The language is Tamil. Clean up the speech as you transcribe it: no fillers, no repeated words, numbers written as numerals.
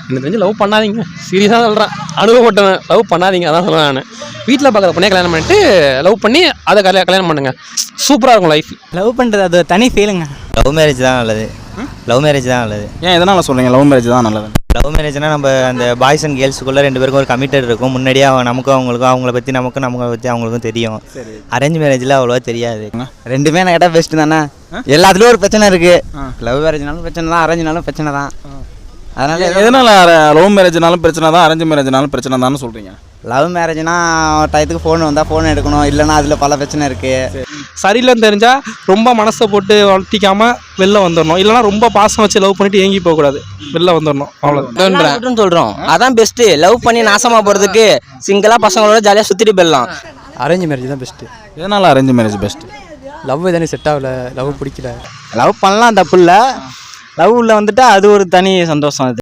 எனக்கு தெரிஞ்சு லவ் பண்ணாதீங்க, சீரியஸாக சொல்கிறேன், அனுபவப்பட்டவன். லவ் பண்ணாதீங்க, அதான் சொல்லுவேன் நான். வீட்டில் பார்க்குற பொண்ணே கல்யாணம் பண்ணிட்டு லவ் பண்ணி அதை கல்யாணம் பண்ணுங்க, சூப்பராக இருக்கும் லைஃப். லவ் பண்ணுறது அது தனி ஃபீலுங்க. லவ் மேரேஜ் தான் நல்லது. லவ் மேரேஜ் தான் நல்லது. ஏன் எதனால் சொல்கிறீங்க லவ் மேரேஜ் தான் நல்லது? லவ் மேரேஜ்னால் நம்ம அந்த பாய்ஸ் அண்ட் கேர்ள்ஸுக்குள்ளே 2 பேருக்கும் ஒரு கமிட்டட் இருக்கும். முன்னாடியே நமக்கும் அவங்களுக்கும், அவங்கள பற்றி நமக்கும், நமக்கு பற்றி அவங்களுக்கும் தெரியும். அரேஞ்ச் மேரேஜில் அவ்வளோவா தெரியாது. ரெண்டுமே நான் கேட்டால் பெஸ்ட்டு தானே. எல்லாத்துலேயும் ஒரு பிரச்சனை இருக்குது. லவ் மேரேஜ்னாலும் பிரச்சனை தான், அரேஞ்ச்னாலும் பிரச்சனை தான். அதனால் எதனால் லவ் மேரேஜ்னாலும் பிரச்சனை தான், அரேஞ்ச் மேரேஜ்னாலும் பிரச்சனை தான் சொல்கிறீங்க? லவ் மேரேஜ்னா டயத்துக்கு ஃபோன் வந்தால் ஃபோன் எடுக்கணும், இல்லைனா அதில் பல பிரச்சனை இருக்குது. சரியில்லைன்னு தெரிஞ்சால் ரொம்ப மனசை போட்டு வளர்த்திக்காமல் வெளில வந்துடணும், இல்லைனா ரொம்ப பாசம் வச்சு லவ் பண்ணிட்டு ஏங்கி போகக்கூடாது, வெளில வந்துடணும், அவ்வளோதான் சொல்கிறோம். அதான் பெஸ்ட்டு. லவ் பண்ணி நாசமாக போகிறதுக்கு சிங்கிளாக பசங்களோட ஜாலியாக சுற்றிட்டு போயிடலாம். அரேஞ்ச் மேரேஜ் தான் பெஸ்ட்டு. எதனால் அரேஞ்ச் மேரேஜ் பெஸ்ட்டு? லவ் தானே செட் ஆகல, லவ் பிடிக்கல. லவ் பண்ணலாம், தப்பு இல்லை. லவ் உள்ள வந்துட்டு அது ஒரு தனி சந்தோஷம். அது